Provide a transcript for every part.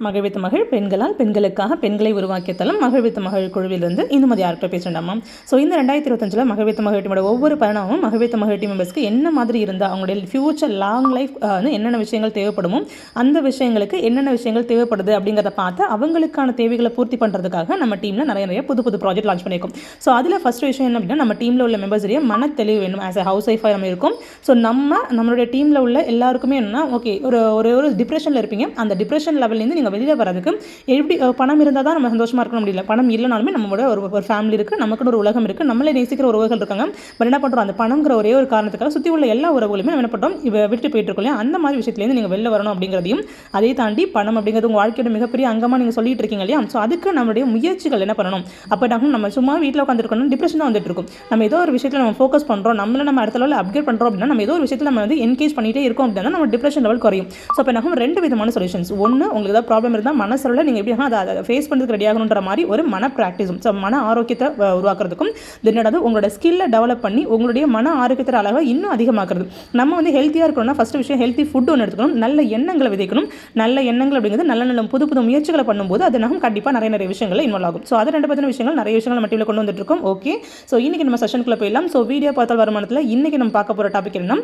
மகிழ்வித்த மகள் பெண்களால் பெண்களுக்காக பெண்களை உருவாக்கிய தளம் மகிழ்வித்த மகள் குழுவிலிருந்து இந்துமதி யார்கிட்ட பேசுகிறேன்டாமா. ஸோ இந்த 2025 மகிழ்வித்த மகள் டீமோட ஒவ்வொரு பரிணாமமும் மகிழ்வித்த மகள் டீம் மெம்பர்ஸ்க்கு என்ன மாதிரி இருந்தால் அவங்களுடைய ஃபியூச்சர் லாங் லைஃப் என்னென்ன விஷயங்கள் தேவைப்படுமோ அந்த விஷயங்களுக்கு என்னென்ன விஷயங்கள் தேவைப்படுது அப்படிங்கிறத பார்த்து அவங்களுக்கான தேவைகளை பூர்த்தி பண்ணுறதுக்காக நம்ம டீமில் நிறைய புது ப்ராஜெக்ட் லான்ச் பண்ணியிருக்கோம். ஸோ அதில் ஃபஸ்ட் விஷயம் என்ன அப்படின்னா, நம்ம டீமில் உள்ள மெம்பர்ஸுடைய மன தெளிவு வேணும். ஆஸ் எ ஹவுஸ் ஒய்ஃபாக நம்ம இருக்கும். ஸோ நம்மளுடைய டீமில் உள்ள எல்லாருக்குமே என்னன்னா, ஓகே ஒரு டிப்ரெஷனில் இருப்பீங்க. அந்த டிப்ரெஷன் லெவல்லேருந்து நீங்கள் வெளியில் வரதுக்கு எப்படி பணம் இருந்தால் தான் நம்ம சந்தோஷமாக இருக்கணும் முடியல. பணம் இல்லைனாலுமே நம்மளோட ஒரு ஃபேமிலி இருக்குது, நமக்குன்னு ஒரு உலகம் இருக்குது, நம்மளே நேசிக்கிற உறவுகள் இருக்காங்க. பட் என்ன பண்ணுறோம், அந்த பணங்கிற ஒரே ஒரு காரணத்துக்காக சுற்றி உள்ள எல்லா உறவுகளுமே என்ன பண்ணுறோம், விட்டு போயிட்டு இருக்கோம் இல்லையா. அந்த மாதிரி விஷயத்துலேருந்து நீங்கள் வெளில வரணும் அப்படிங்கிறதையும், அதை தாண்டி பணம் அப்படிங்கிறது உங்கள் வாழ்க்கையோட மிகப்பெரிய அங்கமாக நீங்கள் சொல்லிட்டு இருக்கீங்க இல்லையா. ஸோ அதுக்கு நம்மளுடைய முயற்சிகள் என்ன பண்ணணும். அப்போ நம்ம சும்மா வீட்டில் உட்காந்துருக்கணும், டிப்ரெஷன் தான் வந்துட்டு இருக்கும். நம்ம ஏதோ ஒரு விஷயத்தில் நம்ம ஃபோக்கஸ் பண்ணுறோம், நம்ம அடுத்த லெவலில் அப்கிரேட் பண்ணுறோம் அப்படின்னா, நம்ம ஏதோ ஒரு விஷயத்தில் நம்ம என்கேஜ் பண்ணிகிட்டே இருக்கோம் அப்படின்னா நம்ம டிப்ரெஷன் லெவல் குறையும். ஸோ இப்போ நம்ம 2 விதமான சொல்யூஷன்ஸ். ஒன்று, உங்களுக்கு ஏதாவது ப்ராப்ளம் இருந்தால் மனசில் நீங்கள் எப்படி அதை ஃபேஸ் பண்ணுறதுக்கு ரெடி ஆகணுன்ற மாதிரி ஒரு மன ப்ராக்டிஸும், ஸோ மன ஆரோக்கியத்தை உருவாக்குறதுக்கும், தென்னடாவது உங்களோட ஸ்கில்லை டெவலப் பண்ணி உங்களுடைய மன ஆரோக்கியத்தை அளவை இன்னும் அதிகமாக்குறது. நம்ம ஹெல்த்தியாக இருக்கணும்னா ஃபஸ்ட்டு விஷயம் ஹெல்த்தி ஃபுட் ஒன்று எடுத்துக்கணும், நல்ல எண்ணங்களை விதைக்கணும். நல்ல எண்ணங்கள் அப்படிங்கிறது நல்ல புது முயற்சிகளை பண்ணும்போது அது நம்ம கண்டிப்பாக நிறைய விஷயங்கள் இன்வால்வ் ஆகும். ஸோ அதை 2 பற்றின விஷயங்கள் நிறைய விஷயங்கள் மட்டும் கொண்டு வந்துட்டு இருக்கோம். ஓகே, ஸோ இன்றைக்கி நம்ம செஷனுக்குள்ளே போயிடலாம். ஸோ வீடியோ பார்த்தால் வருமானத்தில் இன்றைக்கி நம்ம பார்க்க போகிற டாபிக் என்னன்னா,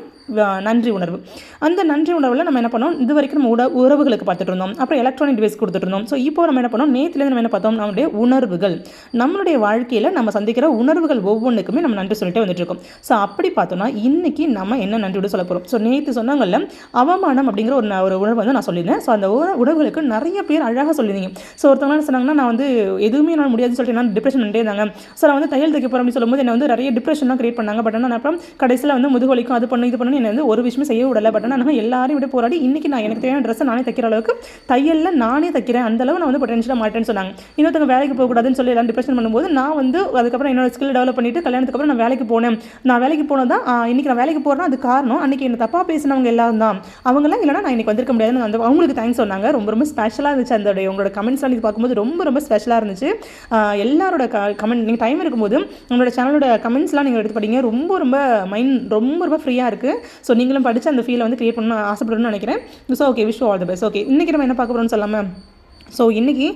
நன்றி உணர்வு. அந்த நன்றி உணர்வில் நம்ம என்ன பண்ணோம், இது வரைக்கும் நம்ம உறவுகளுக்கு பார்த்துட்டு இருந்தோம், அப்புறம் எலக்ட்ரானிக் டிவைஸ் கொடுத்துட்டு இருந்தோம். ஸோ இப்போ நம்ம என்ன பண்ணோம், நேற்றுலேருந்து நம்ம என்ன பார்த்தோம், நம்மளுடைய உணர்வுகள், நம்மளுடைய வாழ்க்கையில் நம்ம சந்திக்கிற உணர்வுகள் ஒவ்வொன்றுக்குமே நம்ம நன்றி சொல்லிட்டு வந்துட்டு இருக்கோம். ஸோ அப்படி பார்த்தோம்னா இன்னைக்கு நம்ம என்ன நன்றியோடு சொல்ல போகிறோம். ஸோ நேற்று சொன்னாங்கல்ல, அவமானம் அப்படிங்கிற ஒரு உணர்வு நான் சொல்லியிருந்தேன். ஸோ அந்த உணர்வுகளுக்கு நிறைய பேர் அழகாக சொல்லியிருந்தீங்க. ஸோ ஒருத்தவங்க சொன்னாங்கன்னா, நான் எதுவுமே நான் முடியாதுன்னு சொல்லிட்டு நான் டிப்ரெஷன் பண்ணிட்டே இருந்தாங்க. ஸோ நான் தையல் தைக்க போகிறேன் அப்படின்னு சொல்லும்போது என்ன நிறைய டிப்ரெஷன் தான் கிரியேட் பண்ணாங்க. பட் ஆனால் நான் அப்புறம் கடைசியில் முதுகொலிக்கும் அது பண்ணு இது பண்ணு என்ன ஒரு விஷயமே செய்ய விடலை. பட் ஆனால் நான் எல்லாரையும் விட போராடி இன்னைக்கு நான் எனக்கு தேவையான ட்ரெஸ்ஸை நானே தைக்கிற அளவுக்கு தையலில் நானே தைக்கிறேன். அந்த அளவு நான் பொட்டன்ஷியலாக மாட்டேன்னு சொன்னாங்க. இன்னொருத்தவங்க வேலைக்கு போகக்கூடாதுன்னு சொல்லி எல்லாம் டிப்ரெஷன் பண்ணும்போது நான் அதுக்கப்புறம் என்னோட ஸ்கில் டெவலப் பண்ணிட்டு கல்யாணத்துக்கு அப்புறம் நான் வேலைக்கு போனேன். நான் வேலைக்கு போனதான் இன்னைக்கு நான் வேலைக்கு போகிறேன்னா அது காரணம் அன்றைக்கி என்ன தப்பாக பேசினவங்க எல்லாரும் தான். அவங்களாம் இல்லைனா நான் இன்னைக்கு வந்திருக்க முடியாதுன்னு அவங்களுக்கு தேங்க்ஸ் சொன்னாங்க. ரொம்ப ஸ்பெஷலாக இருந்துச்சு. அந்த உங்களோட கமெண்ட்ஸ்லாம் இது பார்க்கும்போது ரொம்ப ஸ்பெஷலாக இருந்துச்சு. எல்லாரோட கமெண்ட் நீங்கள் டைம் இருக்கும்போது உங்களோட சேனலோட கமெண்ட்ஸ்லாம் நீங்கள் எடுத்து படிங்க. ரொம்ப மைண்ட் ரொம்ப ஃப்ரீயாக இருக்குது. ஸோ நீங்களும் படித்து அந்த ஃபீலை கிரியேட் பண்ணணும்னு ஆசைப்படணும்னு நினைக்கிறேன். So okay, wish all the best. Okay, இன்றைக்கி நம்ம என்ன பார்க்க போகிறோம்னு சொல்லாமல், ஸோ இன்றைக்கி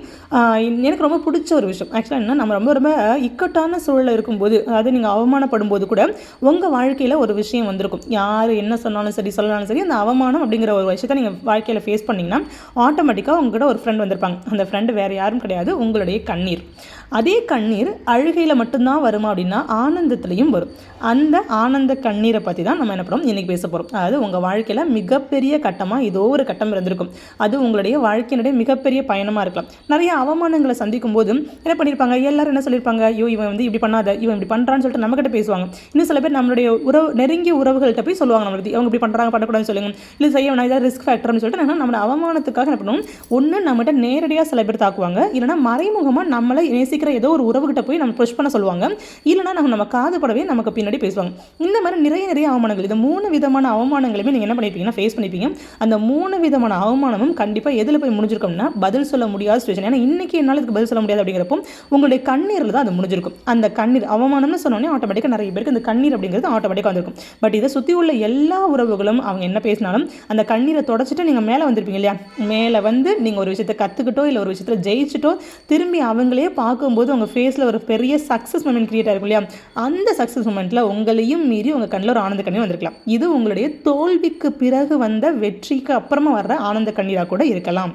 எனக்கு ரொம்ப பிடிச்ச ஒரு விஷயம் ஆக்சுவலாக என்ன, நம்ம ரொம்ப இக்கட்டான சூழலில் இருக்கும்போது, அதாவது நீங்கள் அவமானப்படும் போது கூட உங்கள் வாழ்க்கையில் ஒரு விஷயம் வந்திருக்கும். யார் என்ன சொன்னாலும் சரி சொல்லனாலும் சரி, அந்த அவமானம் அப்படிங்கிற ஒரு விஷயத்தை நீங்கள் வாழ்க்கையில் ஃபேஸ் பண்ணிங்கன்னா ஆட்டோமேட்டிக்காக உங்கள்கிட்ட ஒரு ஃப்ரெண்ட் வந்திருப்பாங்க. அந்த ஃப்ரெண்டு வேறு யாரும் கிடையாது, உங்களுடைய கண்ணீர். அதே கண்ணீர் அழுகையில் மட்டும்தான் வருமா அப்படின்னா ஆனந்தத்துலேயும் வரும். அந்த ஆனந்த கண்ணீரை பற்றி தான் நம்ம என்ன பண்ணுறோம் இன்றைக்கி பேச போகிறோம். அதாவது உங்கள் வாழ்க்கையில் மிகப்பெரிய கட்டமாக ஏதோ ஒரு கட்டம் இருந்திருக்கும். அது உங்களுடைய வாழ்க்கையினுடைய மிகப்பெரிய பயணமாக இருக்கலாம். நிறைய அவமானங்களை சந்திக்கும் போது என்ன பண்ணியிருப்பாங்க, எல்லாரும் என்ன சொல்லியிருப்பாங்க, ஐயோ இவன் இப்படி பண்ணாத, இவன் இப்படி பண்ணுறான்னு சொல்லிட்டு நம்மகிட்ட பேசுவாங்க. இன்னும் சில பேர் நம்மளுடைய நெருங்கிய உறவுகள்கிட்ட போய் சொல்லுவாங்க, நம்மளுக்கு அவங்க இப்படி பண்ணுறாங்க பண்ணக்கூடாதுன்னு சொல்லுங்க, இல்லை செய்ய வேணாம், இதாக ரிஸ்க் ஃபேக்டர்னு சொல்லிட்டு நம்மளோட அவமானத்துக்காக என்ன பண்ணுவோம், ஒன்று நம்மகிட்ட நேரடியாக சில பேர் தாக்குவாங்க, இல்லைனா மறைமுகமாக நம்மளை நேசிக்கிற ஏதோ ஒரு உறவுகிட்ட போய் நம்ம புஷ் பண்ண சொல்லுவாங்க, இல்லைனா நம்ம காது படவே நமக்கு பின்னாடி பேசுவாங்க. இந்த மாதிரி நிறைய அவமானங்கள், இந்த 3 விதமான அவமானங்களுமே நீங்கள் என்ன பண்ணியிருப்பீங்கன்னா ஃபேஸ் பண்ணியிருப்பீங்க. அந்த 3 விதமான அவமானமும் கண்டிப்பாக எதில் போய் முடிஞ்சிருக்கோம்னா பதில் சொல்ல முடியாத சிச்சுவேஷன். ஏன்னா இன்றைக்கி என்னால் இதுக்கு பதில் சொல்ல முடியாது அப்படிங்கிறப்போ உங்களுடைய கண்ணீரில் தான் அது முடிஞ்சிருக்கும். அந்த கண்ணீர் அவமானம்னு சொன்னோன்னே ஆட்டோமேட்டிக்காக நிறைய பேருக்கு அந்த கண்ணீர் அப்படிங்கிறது ஆட்டோமேட்டிக்காக வந்திருக்கும். பட் இதை சுற்றி உள்ள எல்லா உறவுகளும் அவங்க என்ன பேசினாலும் அந்த கண்ணீரை தொடச்சிட்டு நீங்கள் மேலே வந்திருப்பீங்க இல்லையா. மேலே நீங்கள் ஒரு விஷயத்தை கற்றுக்கிட்டோ இல்லை ஒரு விஷயத்தில் ஜெயிச்சிட்டோ திரும்பி அவங்களே பார்க்கும்போது உங்கள் ஃபேஸில் ஒரு பெரிய சக்ஸஸ் மொமெண்ட் கிரியேட் ஆகிருக்கும் இல்லையா. அந்த சக்ஸஸ் மொமெண்ட்டில் உங்களையும் மீறி உங்கள் கண்ணில் ஒரு ஆனந்த கண்ணீர் வந்திருக்கலாம். இது உங்களுடைய தோல்விக்கு பிறகு வந்த வெற்றிக்கு அப்புறமா வர்ற ஆனந்த கண்ணீராக கூட இருக்கலாம்.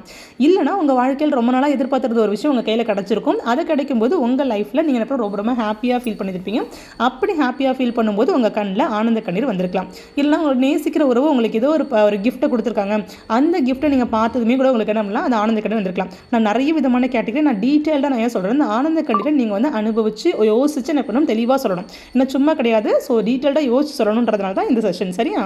இல்லைனா உங்கள் வாழ்க்கையில் ரொம்ப நாளாக எதிர்பார்த்துறது ஒரு விஷயம் உங்கள் கையில் கிடச்சிருக்கும். அது கிடைக்கும்போது உங்கள் லைஃப்பில் நீங்கள் அப்புறம் ரொம்ப ஹாப்பியாக ஃபீல் பண்ணியிருப்பீங்க. அப்படி ஹாப்பியாக ஃபீல் பண்ணும்போது உங்கள் கண்ணில் ஆனந்த கண்ணீர் வந்திருக்கலாம். இல்லைனா உங்களுக்கு நேசிக்கிற உறவு உங்களுக்கு ஏதோ ஒரு கிஃப்ட்டை கொடுத்துருக்காங்க. அந்த கிஃப்ட்டை நீங்கள் பார்த்ததுமே கூட உங்களுக்கு என்ன பண்ணலாம், அது ஆனந்த கண்ணீர் வந்திருக்கலாம். நான் நிறைய விதமான கேட்டகரி நான் டீட்டெயில்டாக நான் ஏன் சொல்கிறேன், அந்த ஆனந்த கண்ணீரை நீங்கள் அனுபவித்து யோசித்து என்ன பண்ணணும், தெளிவாக சொல்லணும். இன்னும் சும்மா கிடையாது. ஸோ டீட்டெயில்டாக யோசிச்சு சொல்லணுன்றதுனால தான் இந்த செஷன். சரியா?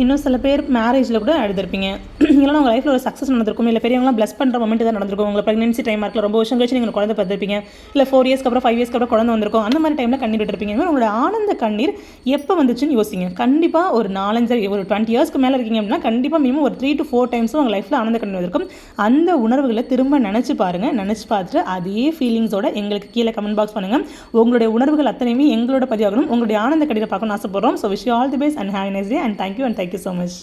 இன்னும் சில பேர் மேரேஜில் கூட அழுதுருப்பீங்க. இல்லைனா உங்கள் லைஃப்பில் ஒரு சக்ஸஸ் நடந்திருக்கும், இல்லை பெரியவங்களாம் ப்ளஸ் பண்ணுற மொமெண்ட் தான் நடந்திருக்கும். உங்கள் ப்ரெக்னன்சி டைம் இருக்கலாம், ரொம்ப வருஷம் கழிச்சு நீங்கள் குழந்தை பார்த்துருப்பீங்க, இல்லை 4 இயர்ஸ்க்கு அப்புறம் 5 இயர்ஸ்க்கு அப்புறம் குழந்தை வந்திருக்கும். அந்த மாதிரி டைமில் கண்ணீர் விட்டுருப்பீங்க. உங்களோட ஆனந்த கண்ணீர் எப்போ வந்துச்சுன்னு யோசிங்க. கண்டிப்பாக ஒரு 20 இயர்ஸ்க்கு மேலே இருக்கீங்க அப்படின்னா கண்டிப்பாக மினிமம் ஒரு 3 to 4 டைம்ஸும் உங்கள் லைஃப்பில் ஆனந்த கண்ணீர் வந்திருக்கும். அந்த உணர்வுகளை திரும்ப நினச்சி பாருங்கள். நினச்சி பார்த்துட்டு அதே ஃபீலிங்ஸோட எங்களுக்கு கீழே கமெண்ட் பாக்ஸ் பண்ணுங்கள். உங்களுடைய உணர்வுகள் அத்தனையுமே எங்களோட பதிவாகணும். உங்களுடைய ஆனந்த கண்ணீரை பார்க்கணும்னு ஆசைப்படுறோம். So wish you all the best and have a nice day and thank you so much.